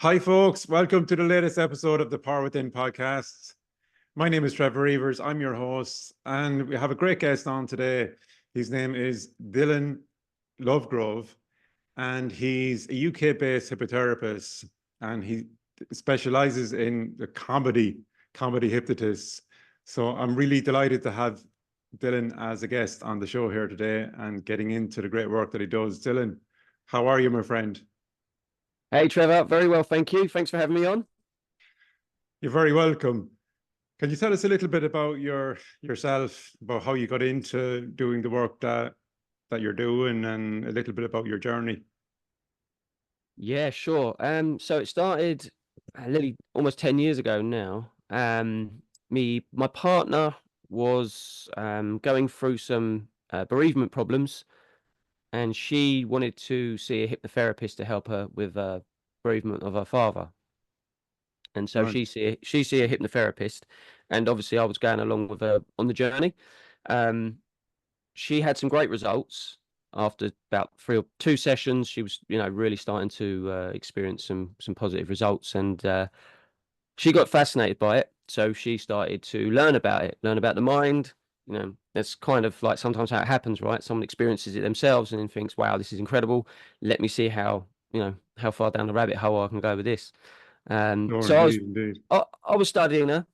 Hi, folks. Welcome to the latest episode of the Power Within podcast. My name is Trevor. I'm your host, and we have a great guest on today. His name is Dylan Lovegrove, and he's a UK-based hypnotherapist, and he specialises in the comedy hypnotists. So I'm really delighted to have Dylan as a guest on the show here today and getting into the great work that he does. Dylan, how are you, my friend? Hey Trevor, very well, thank you. Thanks for having me on. You're very welcome. Can you tell us a little bit about yourself, about how you got into doing the work that you're doing, and a little bit about your journey? Yeah, sure. So it started nearly almost 10 years ago now. My partner was going through some bereavement problems, and she wanted to see a hypnotherapist to help her with bereavement of her father. And so Right. she see a hypnotherapist, and obviously I was going along with her on the journey. Um, she had some great results. After about 2 sessions, she was, really starting to experience some positive results, and she got fascinated by it. So she started to learn about it, learn about the mind. It's kind of like sometimes how it happens, right? Someone experiences it themselves and then thinks, "Wow, this is incredible. Let me see how far down the rabbit hole I can go with this." No, So indeed. I was studying her,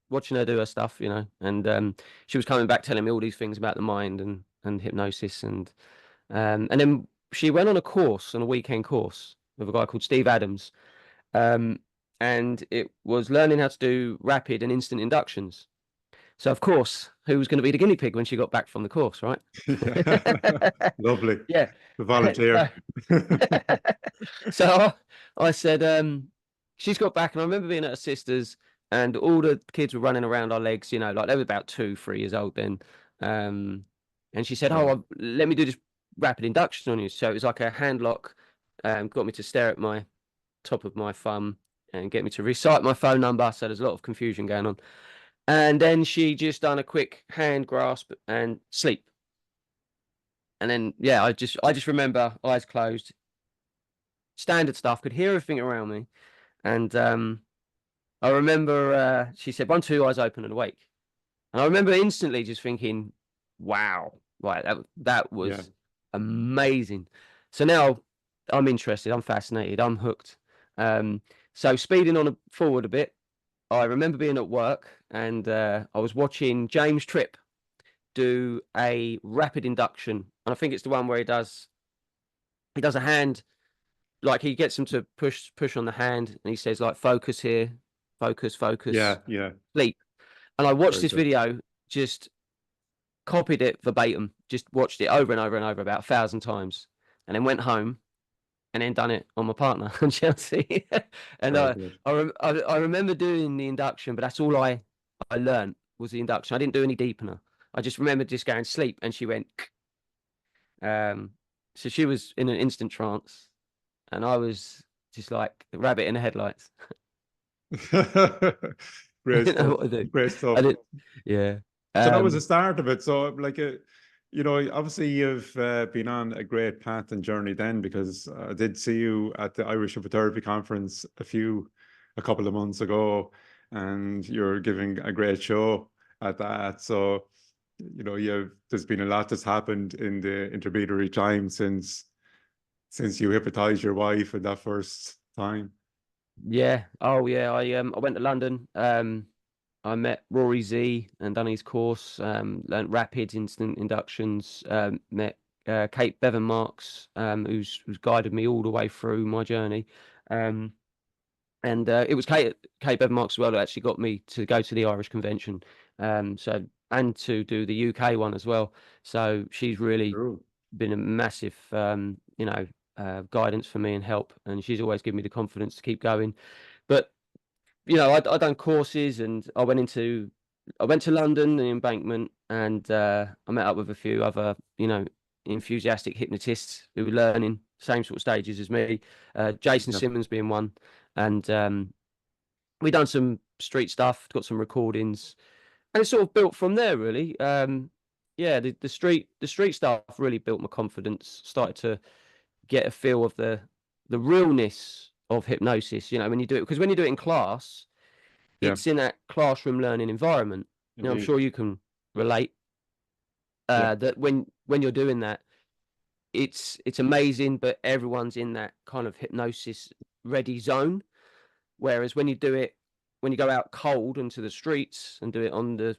watching her do her stuff, and she was coming back telling me all these things about the mind and hypnosis, and then she went on a weekend course with a guy called Steve Adams, um, and it was learning how to do rapid and instant inductions. So of course, who was going to be the guinea pig when she got back from the course, right? Yeah. Lovely. Yeah. The volunteer. So I said, she's got back, and I remember being at her sister's, and all the kids were running around our legs, like they were about 2, 3 years old then. And she said, Yeah. "Oh, let me do this rapid induction on you." So it was like a hand lock, got me to stare at my top of my thumb and get me to recite my phone number. So there's a lot of confusion going on. And then she just done a quick hand grasp and sleep. And then, yeah, I just remember eyes closed, standard stuff, could hear everything around me. And I remember she said, "1, 2, eyes open and awake." And I remember instantly just thinking, wow, right, that Yeah. was amazing. So now I'm interested, I'm fascinated, I'm hooked. So speeding on forward a bit, I remember being at work, and I was watching James Tripp do a rapid induction. And I think it's the one where he does a hand, like he gets him to push on the hand, and he says, like, "Focus here, focus, Yeah. focus, Yeah. sleep." And I watched Very this good. video, just copied it verbatim, just watched it over and over and over about 1,000 times, and then went home and then done it on my partner in Chelsea. And Very good. I remember doing the induction, but that's all I learned was the induction. I didn't do any deepener. I just remember just going sleep, and she went. um, so she was in an instant trance, and I was just like the rabbit in the headlights. I Great didn't know stuff. what to do. Great I stuff. didn't. Yeah. So that was the Um, start of it. So, like, obviously you've been on a great path and journey then, because I did see you at the Irish Hypnotherapy Conference a couple of months ago, and you're giving a great show at that. So, there's been a lot that's happened in the intermediary time since you hypnotized your wife at that first time. yeah. Oh, yeah. I went to London. I met Rory Z and done his course. Learnt rapid instant inductions. Met Kate Bevan Marks, who's guided me all the way through my journey. Um, and it was Kate Bevan Marks as well that actually got me to go to the Irish convention. So and to do the UK one as well. So she's really True. been a massive, guidance for me and help, and she's always given me the confidence to keep going. But I done courses, and I went to London, the Embankment, and I met up with a few other, enthusiastic hypnotists who were learning same sort of stages as me. Jason Yeah. Simmons being one, and we done some street stuff, got some recordings, and it sort of built from there, really. Yeah, the street stuff really built my confidence. Started to get a feel of the realness of hypnosis, you know, when you do it, because when you do it in class, Yeah, it's in that classroom learning environment. You know, I'm indeed. sure you can relate Yeah, that when you're doing that, it's amazing, but everyone's in that kind of hypnosis ready zone. Whereas when you do it, when you go out cold into the streets and do it on the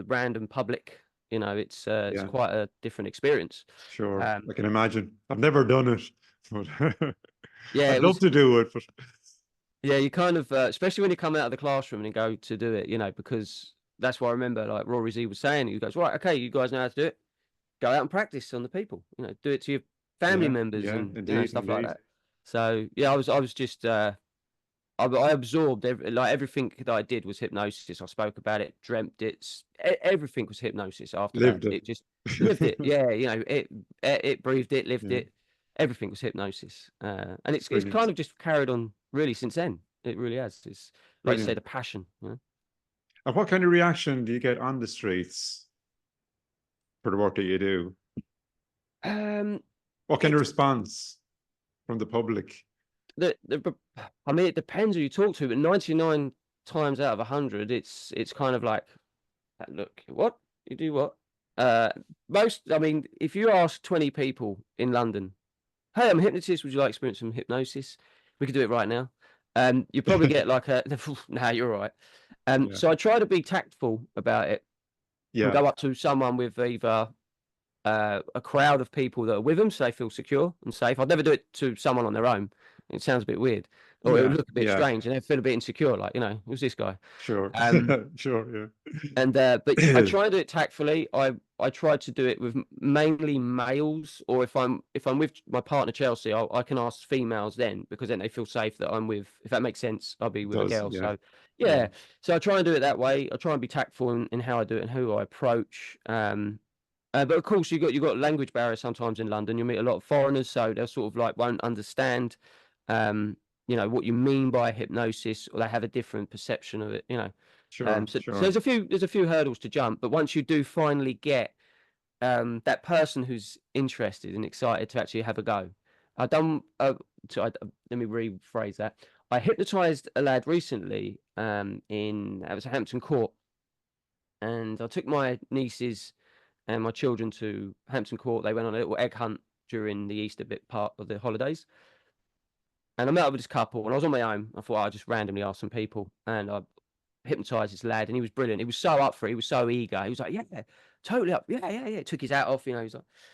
random public, you know, it's yeah, quite a different experience. sure. Um, I can imagine. I've never done it, but yeah, I'd it love was. to do it. But Yeah, you kind of, especially when you come out of the classroom and you go to do it, you know, because that's what I remember. Like Rory Z was saying, he goes, right, okay, you guys know how to do it. Go out and practice on the people. You know, do it to your family yeah, members yeah, and indeed, stuff like indeed. that. So yeah, I was just I absorbed like everything that I did was hypnosis. I spoke about it, dreamt it. Everything was hypnosis after that. Lived it. It just lived it. Yeah, you know, it breathed it, lived Yeah, it. Everything was hypnosis. And it's brilliant, kind of just carried on really since then. It really has. It's like you say, brilliant. the passion, you know. And what kind of reaction do you get on the streets for the work that you do? Um What kind of it response from the public? the I mean it depends who you talk to, but 99 times out of 100 it's kind of like, look, what? You do what? Uh, I mean, if you ask 20 people in London, hey, I'm a hypnotist, would you like experience some hypnosis? We could do it right now. You probably get like a, nah, you're all right. Yeah, So I try to be tactful about it and yeah, go up to someone with either a crowd of people that are with them so they feel secure and safe. I'd never do it to someone on their own. It sounds a bit weird, or it would yeah, look a bit yeah. strange and they feel a bit insecure, like, you know, who's this guy? Sure, Um, sure, And but I yeah. try and do it tactfully. I try to do it with mainly males, or if I'm with my partner Chelsea, I can ask females then because then they feel safe that I'm with. If that makes sense, I'll be It with a does, girl. yeah, So yeah, yeah, so I try and do it that way. I try and be tactful in how I do it and who I approach. But of course you got language barriers sometimes in London. You meet a lot of foreigners, so they'll sort of like won't understand, um, you know, what you mean by hypnosis, or they have a different perception of it. You know. sure, So sure. there's a few hurdles to jump, but once you do finally get that person who's interested and excited to actually have a go, I done. Let me rephrase that. I hypnotized a lad recently. In it was Hampton Court, and I took my nieces and my children to Hampton Court. They went on a little egg hunt during the Easter bit part of the holidays, and I met up with this couple, and I was on my own. I thought I'd just randomly ask some people, and I hypnotized this lad, and he was brilliant. He was so up for it. He was so eager. He was like, "Yeah, totally up. Yeah, yeah, yeah." Took his hat off. You know,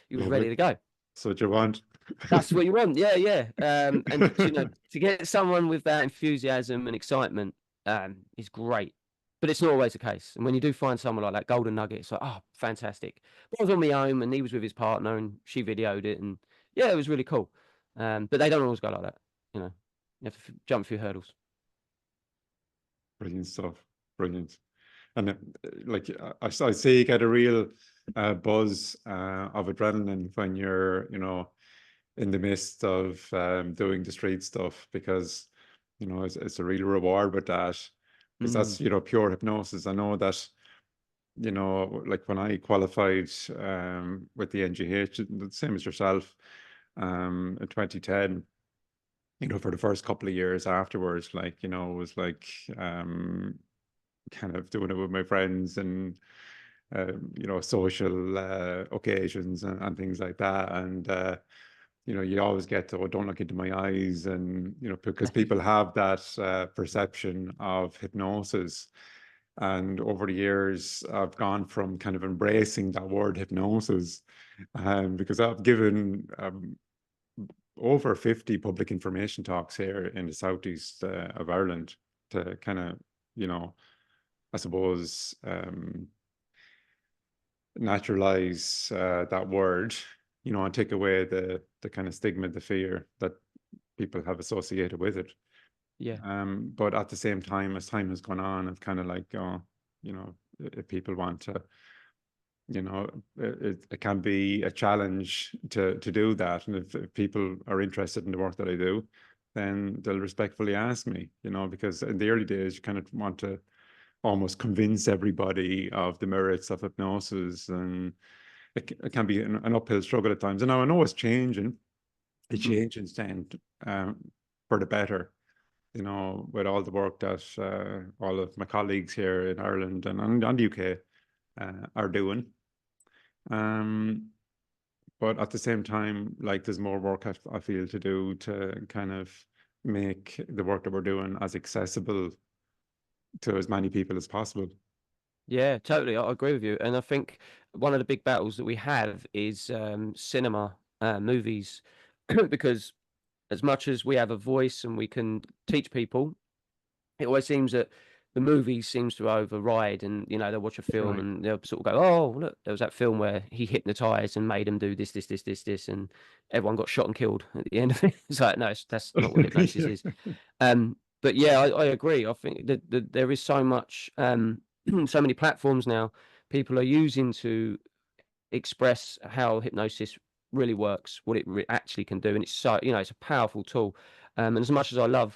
he was ready Lovely. to go. So what you want? That's what you want. Yeah, yeah. And you know, to get someone with that enthusiasm and excitement, is great. But it's not always the case. And when you do find someone like that golden nugget, it's like, oh, fantastic. But I was on my own, and he was with his partner, and she videoed it, and yeah, it was really cool. But they don't always go like that. You know, you have to jump a few hurdles. Brilliant stuff. Brilliant. And like I say, you get a real buzz of adrenaline when you're, in the midst of doing the street stuff, because it's a real reward with that, because Mm, that's pure hypnosis. I know that like when I qualified with the NGH, the same as yourself, in 2010. For the first couple of years afterwards, like it was like kind of doing it with my friends and social occasions and things like that. And you always get to, oh, don't look into my eyes, and because people have that perception of hypnosis. And over the years, I've gone from kind of embracing that word hypnosis, because I've given over 50 public information talks here in the southeast of Ireland to kind of, I suppose, naturalize that word, and take away the kind of stigma, the fear that people have associated with it. yeah, But at the same time, as time has gone on, I've kind of like, if people want to, it can be a challenge to do that. And if people are interested in the work that I do, then they'll respectfully ask me, because in the early days, you kind of want to almost convince everybody of the merits of hypnosis, and it can be an uphill struggle at times. And now I know it's changing. It mm, changes then, um, for the better, with all the work that all of my colleagues here in Ireland and the UK are doing. But at the same time, like, there's more work I feel to do to kind of make the work that we're doing as accessible to as many people as possible. Yeah, totally. I agree with you. And I think one of the big battles that we have is cinema, movies, because as much as we have a voice and we can teach people, it always seems that the movie seems to override, and they'll watch a film Right. and they'll sort of go, "Oh, look, there was that film where he hypnotized and made them do this, and everyone got shot and killed at the end of it." It's like, no, that's not what hypnosis Yeah. is. But yeah, I agree. I think that there is so much, so many platforms now people are using to express how hypnosis really works, what it actually can do, and it's so it's a powerful tool. And as much as I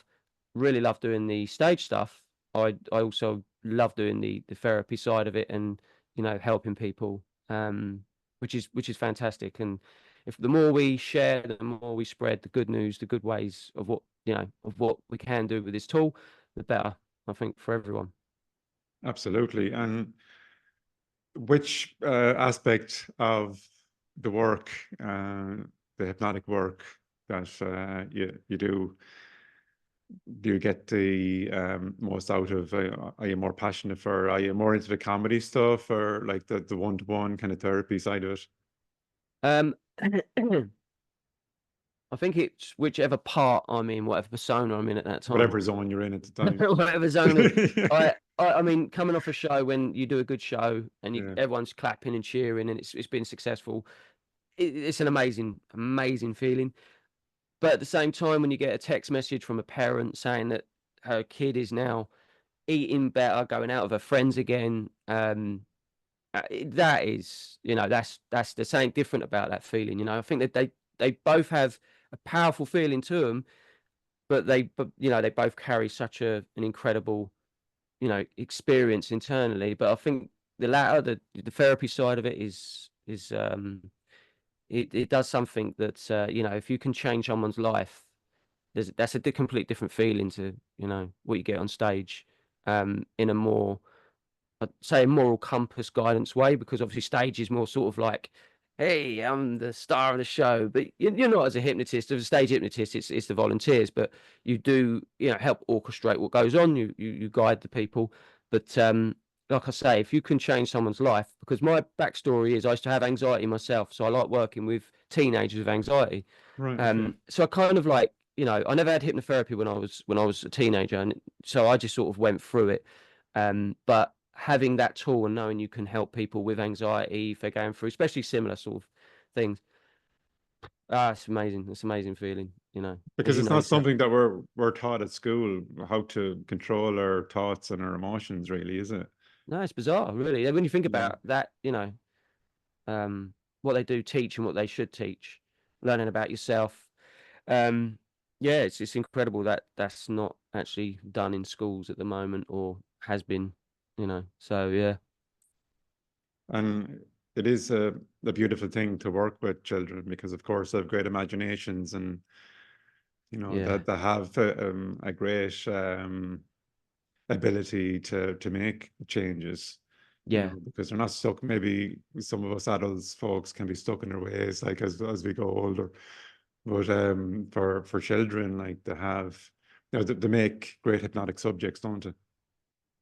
really love doing the stage stuff, I also love doing the therapy side of it, and helping people, which is fantastic. And if the more we share, the more we spread the good news, the good ways of what we can do with this tool, the better, I think, for everyone. Absolutely. And which aspect of the work, the hypnotic work that you do you get the most out of? Are you more passionate for? Are you more into the comedy stuff, or like the one-to-one kind of therapy side of it? Um, I think it's whichever part I'm in, whatever persona I'm in at that time. Whatever zone you're in at the time. Whatever zone I'm in. Yeah. I mean, coming off a show, when you do a good show and Yeah. everyone's clapping and cheering and it's been successful, it's an amazing feeling. But at the same time, when you get a text message from a parent saying that her kid is now eating better, going out with her friends again, that is, that's the same different about that feeling. I think that they both have a powerful feeling to them, but they both carry such an incredible experience internally. But I think the latter, the therapy side of it is it does something that if you can change someone's life, that's a complete different feeling to what you get on stage, in a more, I'd say, a moral compass guidance way, because obviously stage is more sort of like, hey, I'm the star of the show, but you're not as a hypnotist. As a stage hypnotist, it's the volunteers, but you do help orchestrate what goes on. You guide the people, but like I say, if you can change someone's life, because my backstory is I used to have anxiety myself, so I like working with teenagers with anxiety. Right. Okay. So I kind of like, I never had hypnotherapy when I was a teenager, and so I just sort of went through it. But having that tool and knowing you can help people with anxiety if they're going through, especially similar sort of things, it's amazing. It's an amazing feeling, as Because you it's know not yourself. something that we're taught at school, how to control our thoughts and our emotions, really, is it? No, it's bizarre, really. And when you think Yeah. about that, what they do teach and what they should teach, learning about yourself. Um, yeah, it's incredible that that's not actually done in schools at the moment, or has been, So yeah, And it is a beautiful thing to work with children because, of course, they have great imaginations, and yeah, that they have a great ability to make changes. yeah, Because they're not stuck. Maybe some of us adults, folks, can be stuck in their ways, like as we go older. But for children, like, they have, they make great hypnotic subjects, don't they?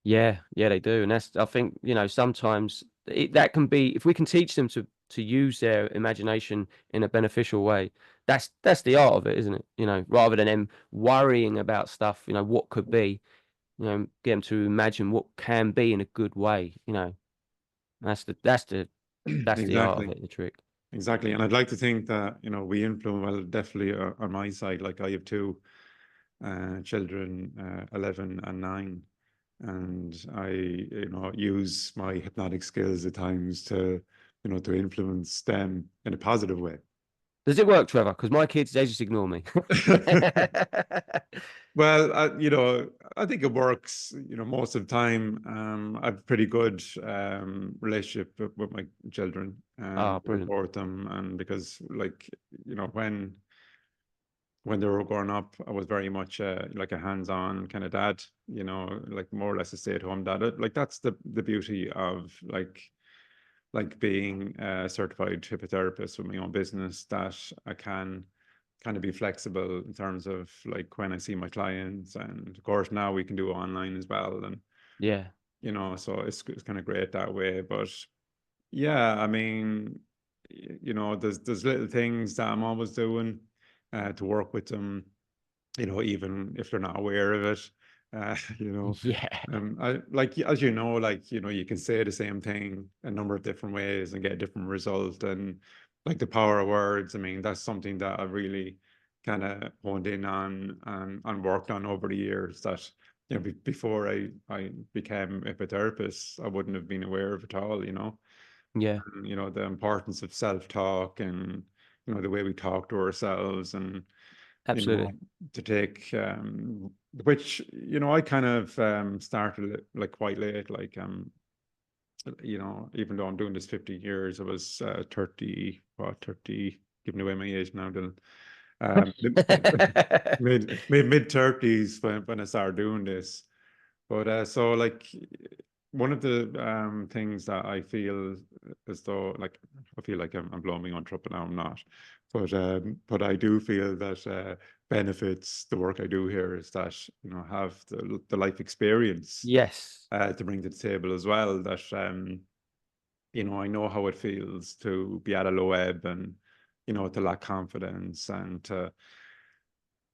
yeah, they do. And that's, I think, sometimes that can be, if we can teach them to use their imagination in a beneficial way, that's the art of it, isn't it? Rather than them worrying about stuff, what could be, get them to imagine what can be in a good way. That's the art of Exactly. it, the trick. Exactly. And I'd like to think that, we influence, well, definitely on my side, like, I have two children, 11 and 9. And I, use my hypnotic skills at times to influence them in a positive way. Does it work, Trevor? Because my kids, they just ignore me. Well, I think it works, most of the time. I have a pretty good relationship with my children, Ah, with brilliant. both of them. And because, like, when when they were growing up, I was very much like a hands-on kind of dad, you know, like more or less a stay-at-home dad. Like that's the beauty of like being a certified hypnotherapist with my own business, that I can kind of be flexible in terms of like when I see my clients. And of course now we can do it online as well. And, Yeah. you know, so it's kind of great that way. But yeah, I mean, you know, there's little things that I'm always doing to work with them, you know, even if they're not aware of it. You know, Yeah. I like, as you know, like, you know, you can say the same thing a number of different ways and get a different result. And like the power of words, I mean, that's something that I've really kind of honed in on and worked on over the years, that, you know, before I became a hypnotherapist, I wouldn't have been aware of at all, you know. Yeah. And, you know, the importance of self-talk, and, you know, the way we talk to ourselves, and, you know, Absolutely. to take which, you know, I kind of started it like quite late, like you know, even though I'm doing this 50 years, I was 30, what, 30, giving away my age now, Dylan. Mid 30s when I started doing this. But so like one of the things that I feel as though, like, I feel like I'm blowing my own trumpet now, I'm not. But I do feel that benefits the work I do here is that, you know, have the life experience Yes. to bring to the table as well. That you know, I know how it feels to be at a low ebb, and, you know, to lack confidence, and to,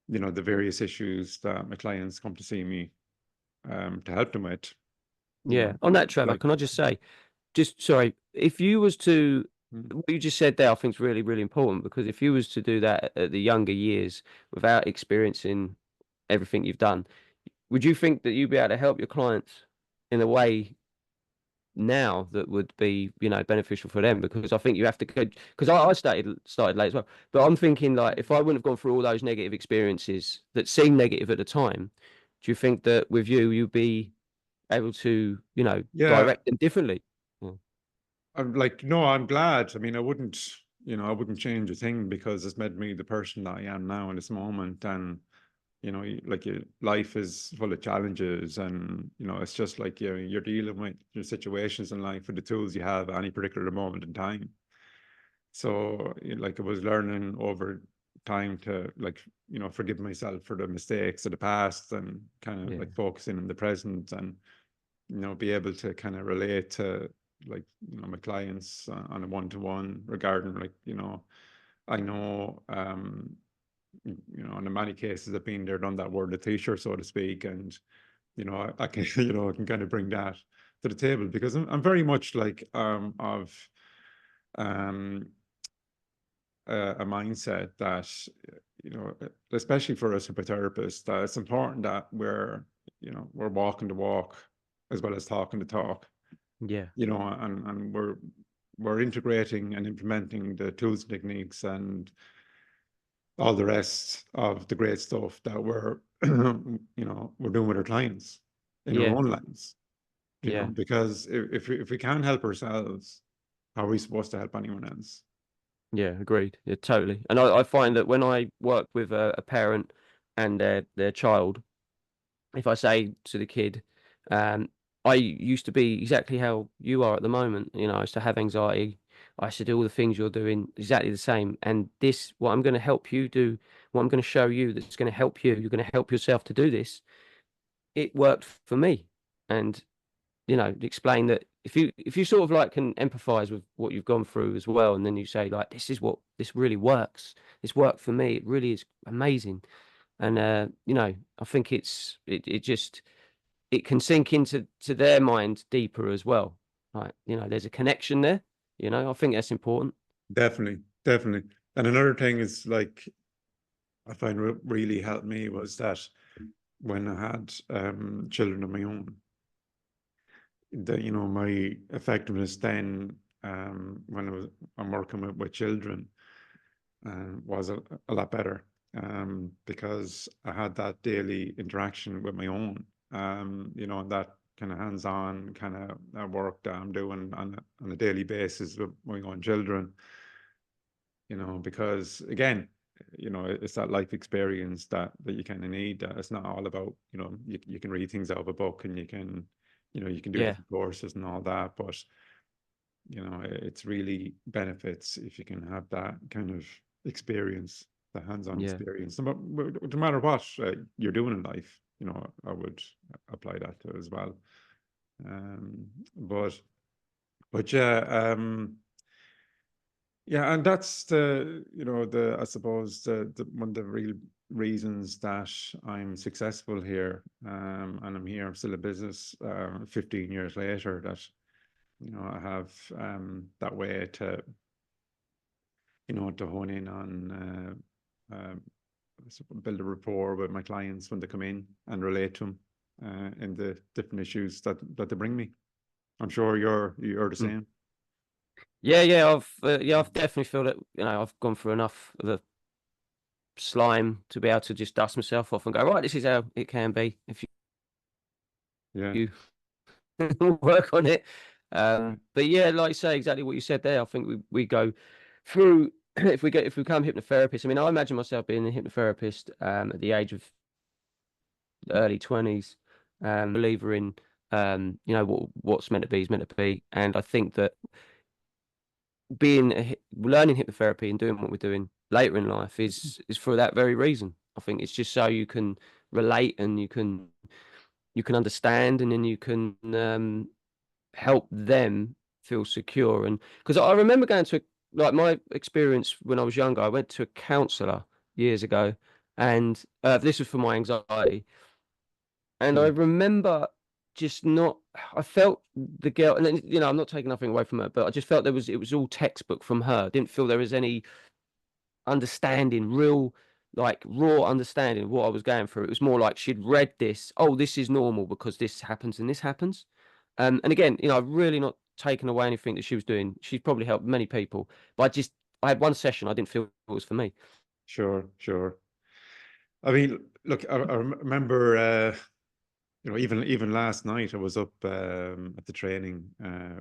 you know, the various issues that my clients come to see me to help them with, you know, Yeah. On that, Trevor, like. can I just say, just sorry, if you was to, Mm. what you just said there, I think is really, really important, because if you was to do that at the younger years without experiencing everything you've done, would you think that you'd be able to help your clients in a way now that would be, you know, beneficial for them? Because I think you have to go, because I started late as well, but I'm thinking, like, if I wouldn't have gone through all those negative experiences that seemed negative at the time, do you think that with you, you'd be able to, you know, Yeah, direct them differently? Yeah. I'm like, no, I'm glad. I mean, I wouldn't, you know, I wouldn't change a thing, because it's made me the person that I am now in this moment. And, you know, like, life is full of challenges, and, you know, it's just like, you know, you're dealing with your situations in life with the tools you have at any particular moment in time. So, like, I was learning over time to, like, you know, forgive myself for the mistakes of the past, and kind of Yeah. like focusing in the present, and, you know, be able to kind of relate to, like, you know, my clients on a one-to-one regarding, like, you know, I know, you know, in many cases I've been there, done that, wore the t-shirt, so to speak. And, you know, I can, you know, I can kind of bring that to the table, because I'm very much like of um a mindset that, you know, especially for us hypnotherapists, that it's important that we're, you know, we're walking the walk as well as talking the talk, Yeah. you know. And we're integrating and implementing the tools and techniques and all the rest of the great stuff that we're you know, we're doing with our clients in our Yeah. own lives, you know, Yeah. because if we can't help ourselves, how are we supposed to help anyone else? Yeah. Agreed. Yeah, totally. And I find that when I work with a parent and their child, if I say to the kid, um, I used to be exactly how you are at the moment. You know, I used to have anxiety. I used to do all the things you're doing exactly the same. And this, what I'm going to help you do, what I'm going to show you that's going to help you, you're going to help yourself to do this. It worked for me. And, you know, explain that if you sort of like can empathize with what you've gone through as well, and then you say like, this really works. This worked for me. It really is amazing. And you know, I think it just it can sink into their mind deeper as well. Like, you know, there's a connection there. You know, I think that's important. Definitely, definitely. And another thing is, like, I find really helped me was that when I had children of my own, that, you know, my effectiveness then, when I'm working with children, was a lot better, because I had that daily interaction with my own, you know, that kind of hands-on kind of work that I'm doing on a daily basis with my own children, you know, because again, it's that life experience that you kind of need. It's not all about, you can read things out of a book, and you can do Yeah, different courses and all that, but it's really benefits if you can have that kind of experience, the hands-on yeah, experience. No matter what you're doing in life, I would apply that to as well. Um, but yeah, yeah, and that's I suppose the one of the real reasons that I'm successful here, and I'm here, I'm still in business, 15 years later, that I have that way to to hone in on build a rapport with my clients when they come in, and relate to them in the different issues that they bring me. I'm sure you're the mm. same. I've definitely feel that I've gone through enough of the slime to be able to just dust myself off and go, right, this is how it can be if Yeah, you work on it. But yeah, like you say, exactly what you said there. I think we go through if we become hypnotherapists. I mean, I imagine myself being a hypnotherapist at the age of early 20s. Believer in what's meant to be is meant to be, and I think that learning hypnotherapy and doing what we're doing later in life is for that very reason. I think it's just so you can relate, and you can understand, and then you can help them feel secure. And because I remember going to my experience when I was younger, I went to a counselor years ago, and this was for my anxiety. And I yeah, remember just not, I felt the girl, and then, I'm not taking nothing away from her, but I just felt it was all textbook from her. I didn't feel there was any understanding, real, like raw understanding of what I was going through. It was more like she'd read this, oh, this is normal because this happens and this happens. And again, I've really not taken away anything that she was doing. She's probably helped many people, but I had one session, I didn't feel it was for me. sure, sure. I mean, look, I remember, even last night I was up at the training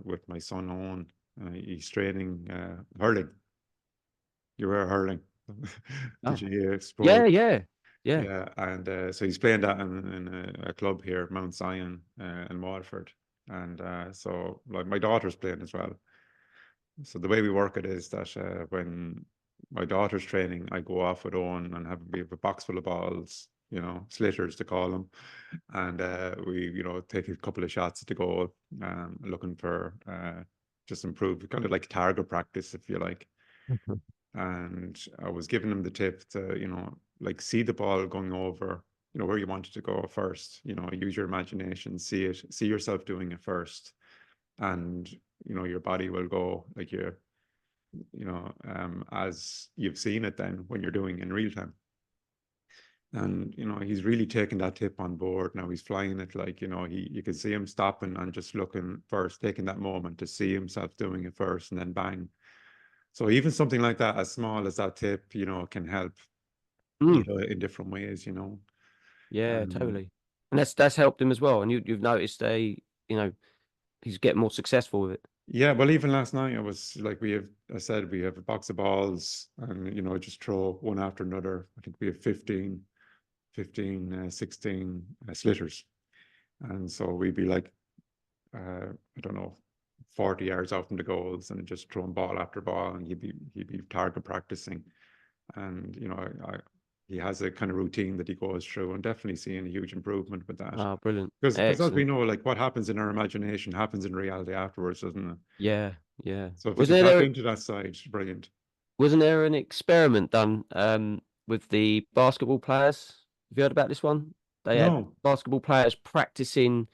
with my son Owen. He's training hurling. You were hurling. Did Oh, you hear yeah, sport? yeah, yeah. Yeah, and so he's playing that in a club here, Mount Zion, in Waterford, and so like my daughter's playing as well. So the way we work it is that when my daughter's training, I go off with Owen, and we have a box full of balls, slitters to call them, and we take a couple of shots at the goal, looking for just improve, kind of like target practice, if you like. Mhm. And I was giving him the tip to, like, see the ball going over, where you want it to go first, use your imagination, see yourself doing it first. And, your body will go like as you've seen it then when you're doing in real time. And, he's really taken that tip on board. Now he's flying it, like, you can see him stopping and just looking first, taking that moment to see himself doing it first, and then bang. So even something like that, as small as that tip, can help, Mm, in different ways. yeah, Um, totally. And that's helped him as well. And you've noticed you know, he's getting more successful with it. yeah, well, even last night I was like, I said, we have a box of balls, and, just throw one after another. I think we have 16 slitters. And so we'd be like, I don't know, 40 yards out from the goals, and just throwing ball after ball, and he'd be target practicing. And he has a kind of routine that he goes through, and definitely seeing a huge improvement with that. Oh, brilliant. Because as we Excellent. know, like, what happens in our imagination happens in reality afterwards, doesn't it? Yeah, yeah. So if you can Wasn't tap there into that side, brilliant. wasn't there an experiment done with the basketball players? Have you heard about this one? They had No. basketball players practicing,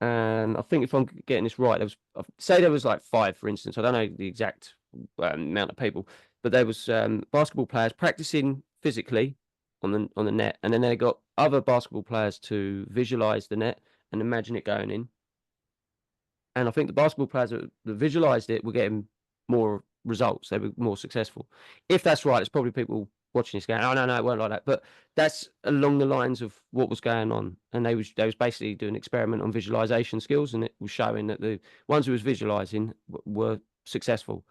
and I think if I'm getting this right, say there was like five, for instance. I don't know the exact amount of people, but there was basketball players practicing physically on the net, and then they got other basketball players to visualize the net and imagine it going in. And I think the basketball players that visualized it were getting more results. They were more successful. If that's right, it's probably people watching this going, "Oh no, it weren't like that." But that's along the lines of what was going on. And they was basically doing an experiment on visualization skills, and it was showing that the ones who was visualizing were successful.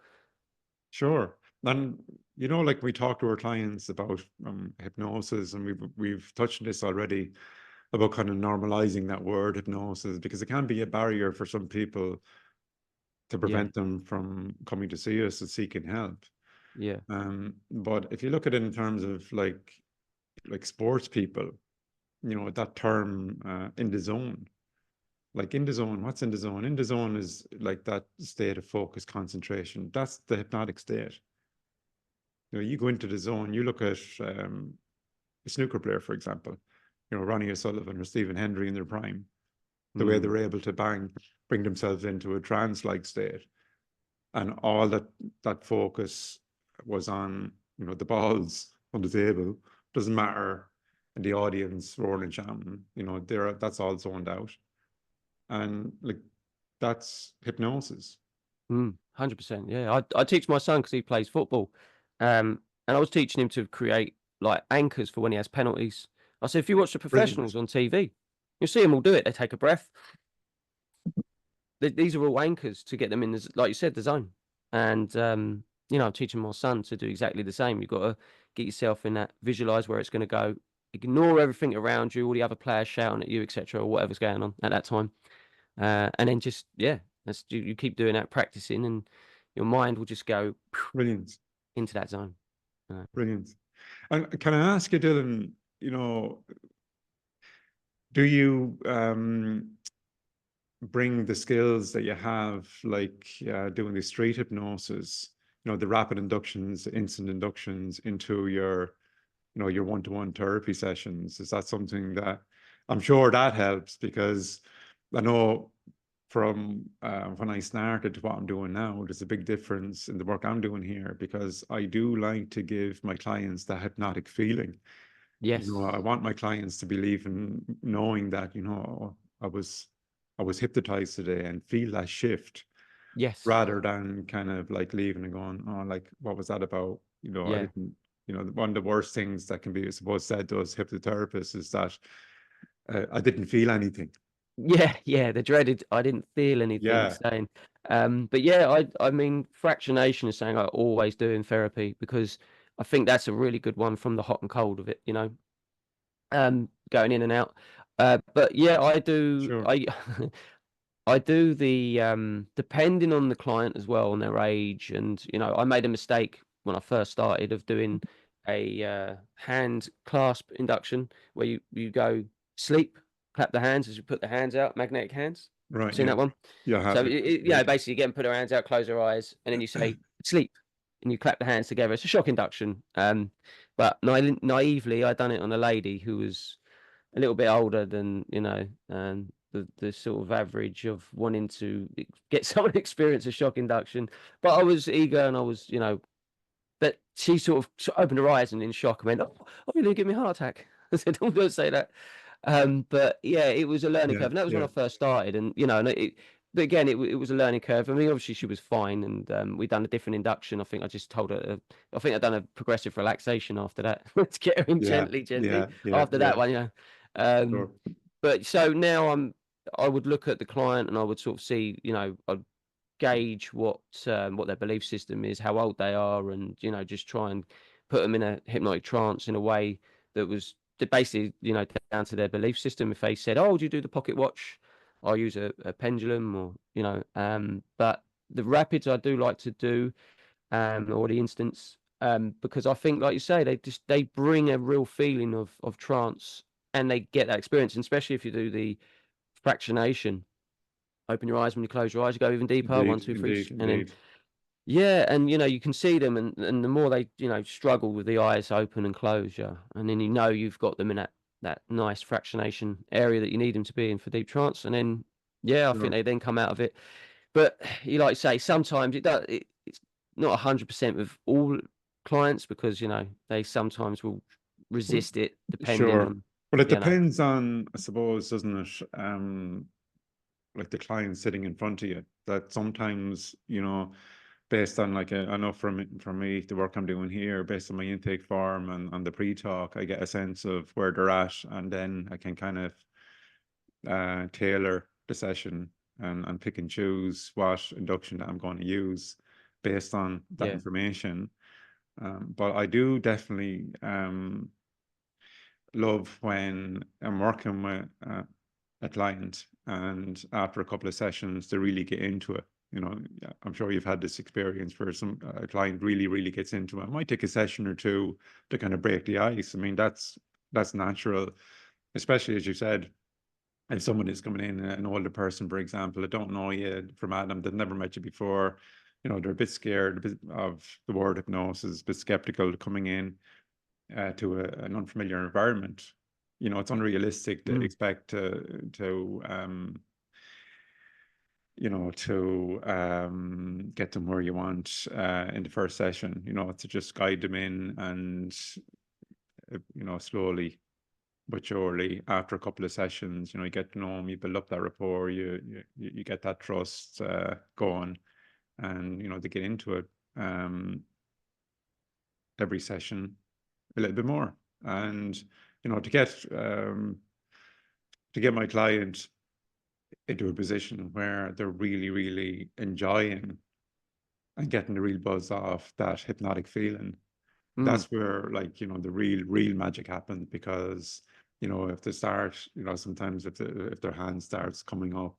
Sure. And you know, like we talk to our clients about hypnosis, and we've touched on this already about kind of normalizing that word hypnosis, because it can be a barrier for some people to Yeah, prevent them from coming to see us and seeking help. yeah. But if you look at it in terms of like sports people, you know, that term in the zone, like in the zone, what's in the zone? In the zone is like that state of focus, concentration. That's the hypnotic state. You know, you go into the zone, you look at a snooker player, for example, you know, Ronnie O'Sullivan or Stephen Hendry in their prime, the way Mm. they're able to bring themselves into a trance-like state. And all that focus was on, you know, the balls on the table. Doesn't matter. And the audience roaring and shouting, you know, that's all zoned out. And like that's hypnosis. 100%. Yeah, I teach my son because he plays football, and I was teaching him to create like anchors for when he has penalties. I said, if you watch the Brilliant. professionals on TV, you'll see them all do it. They take a breath. These are all anchors to get them in, like you said, the zone. And you know, I'm teaching my son to do exactly the same. You've got to get yourself in that, visualize where it's going to go, ignore everything around you, all the other players shouting at you, etc., or whatever's going on at that time. And then just, yeah, you keep doing that, practicing, and your mind will just go Brilliant. into that zone. Brilliant. And can I ask you, Dylan, you know, do you bring the skills that you have, like doing the street hypnosis, you know, the rapid inductions, instant inductions into your, you know, your one-to-one therapy sessions? Is that something that I'm sure that helps? Because I know from when I started to what I'm doing now, there's a big difference in the work I'm doing here, because I do like to give my clients that hypnotic feeling. You know, Yes. I want my clients to believe in knowing that, you know, I was I was hypnotized today, and feel that shift, Yes. rather than kind of like leaving and going, oh, like, what was that about? You know, I Yeah. didn't, you know, one of the worst things that can be, I suppose, said to us hypnotherapists is that I didn't feel anything. Yeah. Yeah. The dreaded, I didn't feel anything Yeah, saying. But yeah, I mean, fractionation is something I always do in therapy because I think that's a really good one from the hot and cold of it, you know, going in and out. But yeah, I do, sure. I do the depending on the client as well, and their age, and you know, I made a mistake when I first started of doing a hand clasp induction where you go sleep, clap the hands as you put the hands out, magnetic hands. Right. Seen Yeah. that one? Yeah. I So have it. you know, basically, again, put their hands out, close their eyes, and then you say sleep, and you clap the hands together. It's a shock induction. But naively, I done it on a lady who was a little bit older than, you know, the sort of average of wanting to get someone to experience a shock induction. But I was eager, and I was, you know, but she sort of opened her eyes and in shock and went, "Oh, you're gonna give me a heart attack." I said, "Don't say that." But yeah, it was a learning Yeah. curve, and that was when Yeah. I first started. And you know, but again, it was a learning curve. I mean, obviously she was fine, and we done a different induction. I think I just told her. I think I done a progressive relaxation after that to get her in Yeah. gently, gently. Yeah. Yeah. After Yeah. that one, yeah. Um, Sure. but so now I would look at the client and I would sort of see, you know, I'd gauge what their belief system is, how old they are, and you know, just try and put them in a hypnotic trance in a way that was basically, you know, down to their belief system. If they said, "Oh, do you do the pocket watch?" I'll use a pendulum, or you know, but the rapids I do like to do, or the instance, because I think, like you say, they bring a real feeling of trance, and they get that experience, and especially if you do the fractionation. Open your eyes when you close your eyes. You go even deeper. One, Indeed. two, three, Indeed. and then Indeed. yeah, and you know you can see them, and the more they, you know, struggle with the eyes open and close, yeah, and then you know you've got them in that nice fractionation area that you need them to be in for deep trance, and then yeah, I think Sure. they then come out of it. But you like say sometimes it's not 100% with all clients because you know they sometimes will Well, resist it depending sure. on, Well, it you know, depends on, I suppose, doesn't it? Like the client sitting in front of you, that sometimes, you know, based on like I know from me, the work I'm doing here, based on my intake form and on the pre-talk, I get a sense of where they're at, and then I can kind of tailor the session and pick and choose what induction that I'm going to use based on that yeah, information. But I do definitely love when I'm working with a client, and after a couple of sessions, they really get into it. Yeah, I'm sure you've had this experience where a client really gets into it. It might take a session or two to kind of break the ice. I mean, that's natural, especially as you said, if someone is coming in, an older person, for example, that don't know you from Adam, they've never met you before, they're a bit scared of the word hypnosis, a bit skeptical coming in to an unfamiliar environment. It's unrealistic to expect to get them where you want in the first session, to just guide them in, and slowly but surely, after a couple of sessions, you get to know them, you build up that rapport, you get that trust going, and they get into it every session a little bit more. And to get my client into a position where they're really enjoying and getting the real buzz off that hypnotic feeling, that's where, like, the real magic happens. Because if they start, sometimes if their hand starts coming up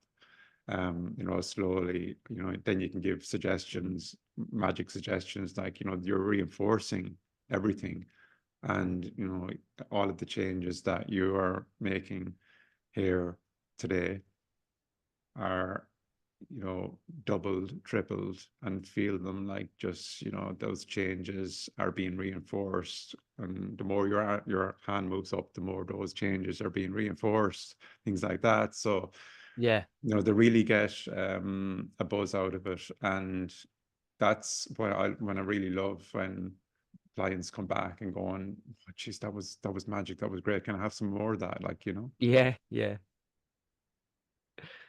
slowly, then you can give suggestions, magic suggestions, like, you're reinforcing everything, and all of the changes that you are making here today are doubled, tripled, and feel them like, just those changes are being reinforced. And the more your hand moves up, the more those changes are being reinforced, things like that. So Yeah. they really get a buzz out of it. And that's when I really love when clients come back and going, oh, geez, that was magic, that was great, can I have some more of that, like,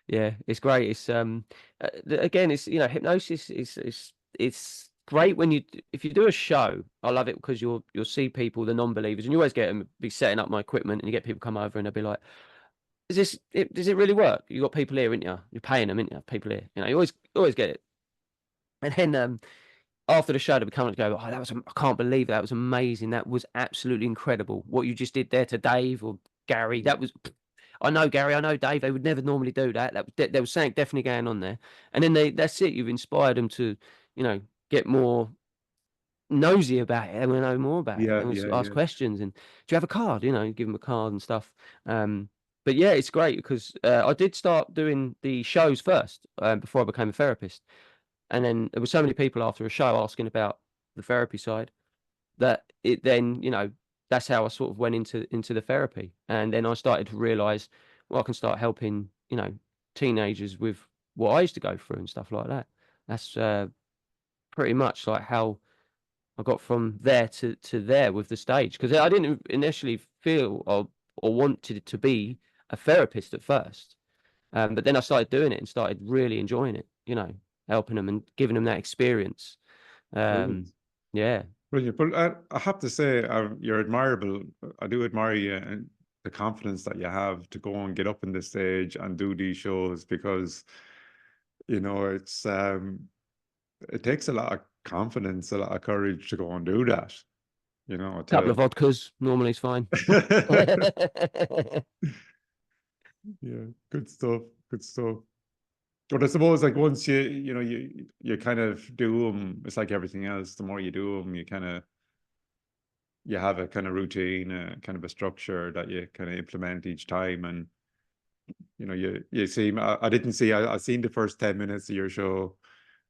Yeah, it's great. It's again, it's hypnosis is it's great when if you do a show. I love it because you'll see people, the non-believers, and you always get them be setting up my equipment, and you get people come over and they'll be like, does it really work? You got people here, ain't you? You're paying them, ain't you? People here, you always get it. And then after the show, they come and go, oh, I can't believe that was amazing. That was absolutely incredible. What you just did there to Dave or Gary, that was. I know Gary, I know Dave. They would never normally do that. There was something definitely going on there. And then that's it. You've inspired them to, get more nosy about it. They want to know more about it. They want to ask questions. And do you have a card? Give them a card and stuff. But yeah, it's great because I did start doing the shows first before I became a therapist. And then there were so many people after a show asking about the therapy side that it then, that's how I sort of went into the therapy. And then I started to realize, well, I can start helping, teenagers with what I used to go through and stuff like that. That's pretty much like how I got from there to there with the stage. Because I didn't initially feel or wanted to be a therapist at first. But then I started doing it and started really enjoying it, helping them and giving them that experience. Yeah. Brilliant. But I have to say, you're admirable. I do admire you and the confidence that you have to go and get up in the stage and do these shows, because it's it takes a lot of confidence, a lot of courage to go and do that. A couple of vodkas normally is fine. Yeah, good stuff. Good stuff. But I suppose, like, once you kind of do them, it's like everything else. The more you do them, you have a kind of routine, kind of a structure that you kind of implement each time. And you see, I didn't see, I seen the first 10 minutes of your show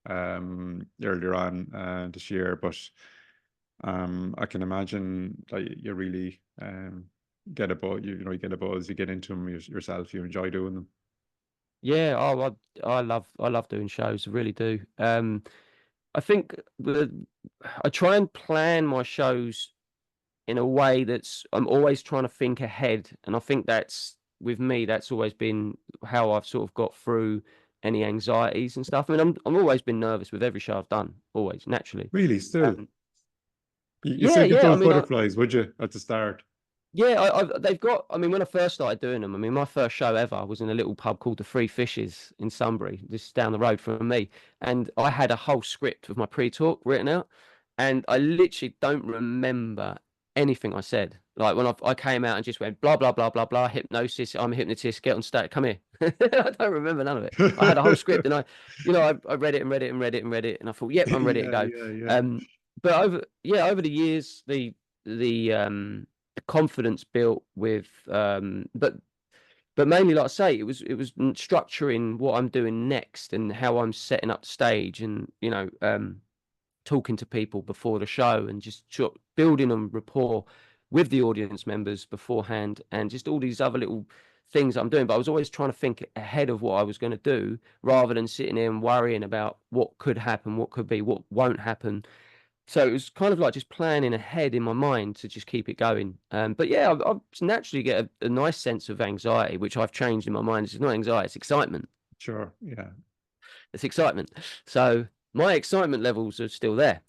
earlier on this year, but I can imagine that you really get a buzz. You get a buzz. You get into them yourself. You enjoy doing them. Yeah, I love doing shows. I really do. I think I try and plan my shows in a way that's I'm always trying to think ahead, and I think that's with me. That's always been how I've sort of got through any anxieties and stuff. I mean, I'm always been nervous with every show I've done, always naturally. Really, still. You Yeah, still get those I mean, butterflies, would you, at the start? yeah, they've got. I mean, when I first started doing them, I mean, my first show ever was in a little pub called the Three Fishes in Sunbury, just down the road from me. And I had a whole script of my pre-talk written out, And I literally don't remember anything I said. Like when I came out and just went blah blah blah blah blah, hypnosis. I'm a hypnotist. Get on stage. Come here. I don't remember none of it. I had a whole script, and I read it and read it and read it and read it, and I thought, yep, I'm ready to Yeah, go. yeah. But over the years, the confidence built with but mainly, like I say, it was structuring what I'm doing next and how I'm setting up the stage, and talking to people before the show, and just building on rapport with the audience members beforehand, and just all these other little things I'm doing. But I was always trying to think ahead of what I was going to do, rather than sitting there and worrying about what could happen, what could be, what won't happen. So it was kind of like just planning ahead in my mind to just keep it going. But yeah, I naturally get a nice sense of anxiety, which I've changed in my mind. It's not anxiety, it's excitement. Sure. Yeah. It's excitement. So my excitement levels are still there.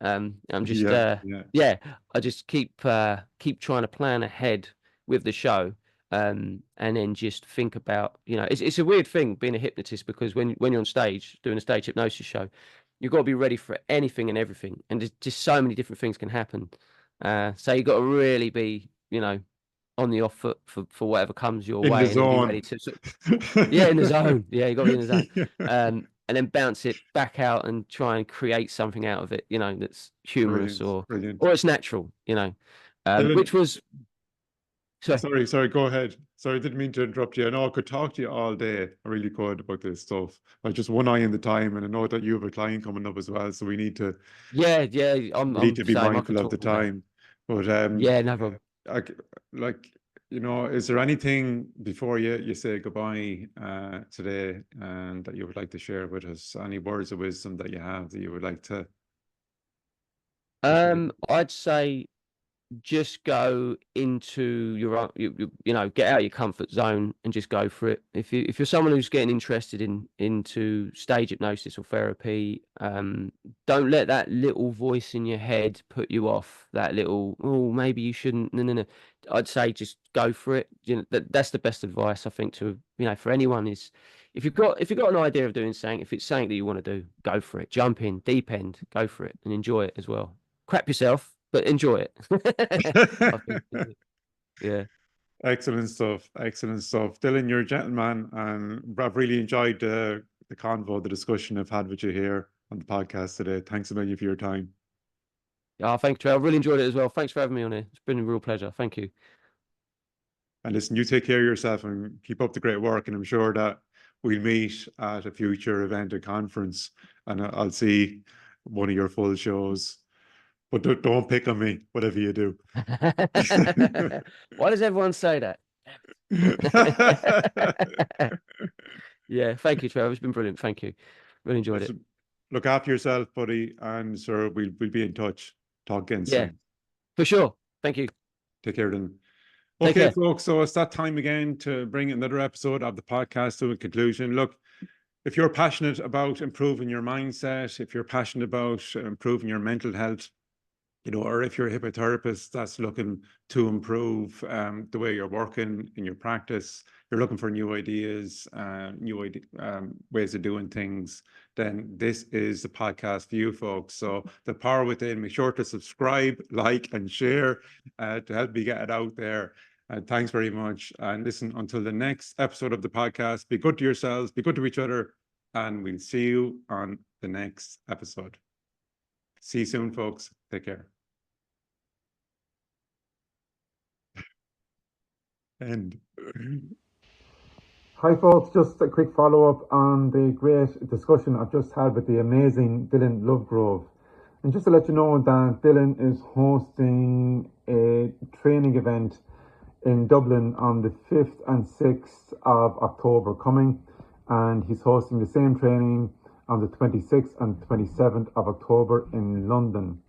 I'm just Yeah. Yeah. yeah, I just keep trying to plan ahead with the show, and then just think about, it's a weird thing being a hypnotist, because when you're on stage doing a stage hypnosis show, you've got to be ready for anything and everything, and there's just so many different things can happen. So you've got to really be, on the off foot for whatever comes your In the way, and then be zone. ready to yeah, in the zone. Yeah, you got to be in the zone. Yeah. And then bounce it back out and try and create something out of it, that's humorous, Brilliant. or Brilliant. it's natural, Dylan, which was so. sorry, go ahead. Sorry, I didn't mean to interrupt you. I know I could talk to you all day. I really could about this stuff. I just one eye in the time, and I know that you have a client coming up as well, so Yeah, we need I'm to be same. I could mindful of talk the all day. time. But Yeah, no problem. I, like, is there anything before you say goodbye today, and that you would like to share with us? Any words of wisdom that you have that you would like to share? I'd say just go into get out of your comfort zone and just go for it. If you're someone who's getting interested into stage hypnosis or therapy, don't let that little voice in your head put you off. That little, oh, maybe you shouldn't. No. I'd say just go for it. That's the best advice, I think, to for anyone, is if you've got an idea of doing something, if it's something that you want to do, go for it. Jump in, deep end, go for it, and enjoy it as well. Crap yourself, but enjoy it. I think, yeah. Excellent stuff. Excellent stuff. Dylan, you're a gentleman, and I've really enjoyed the convo, the discussion I've had with you here on the podcast today. Thanks a million for your time. Yeah, thank you, Trevor. I really enjoyed it as well. Thanks for having me on here. It's been a real pleasure. Thank you. And listen, you take care of yourself and keep up the great work. And I'm sure that we'll meet at a future event or conference, and I'll see one of your full shows. But don't pick on me, whatever you do. Why does everyone say that? Yeah, thank you, Trevor. It's been brilliant. Thank you. Really enjoyed it. Look after yourself, buddy, and sir, we'll be in touch. Talk again Yeah, soon. for sure. Thank you. Take care then. Take Okay, care. folks, so it's that time again to bring another episode of the podcast to a conclusion. Look, if you're passionate about improving your mindset, if you're passionate about improving your mental health, or if you're a hypnotherapist that's looking to improve the way you're working in your practice, you're looking for new ideas, ways of doing things, then this is the podcast for you, folks. So The Power Within, make sure to subscribe, like, and share to help me get it out there. Thanks very much. And listen, until the next episode of the podcast, be good to yourselves, be good to each other, and we'll see you on the next episode. See you soon, folks. Take care. And hi, folks. Just a quick follow-up on the great discussion I've just had with the amazing Dylan Lovegrove. And just to let you know that Dylan is hosting a training event in Dublin on the 5th and 6th of October coming. And he's hosting the same training on the 26th and 27th of October in London.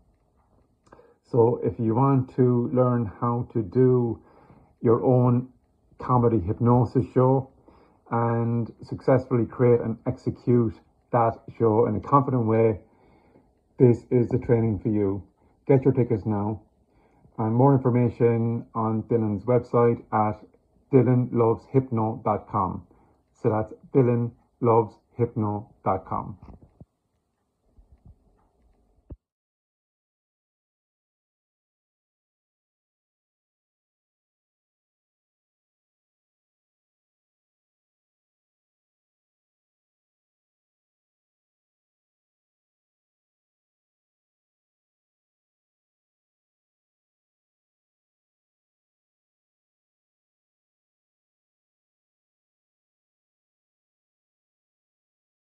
So if you want to learn how to do your own comedy hypnosis show and successfully create and execute that show in a confident way, this is the training for you. Get your tickets now. And more information on Dylan's website at dylanloveshypno.com. So that's dylanloveshypno.com.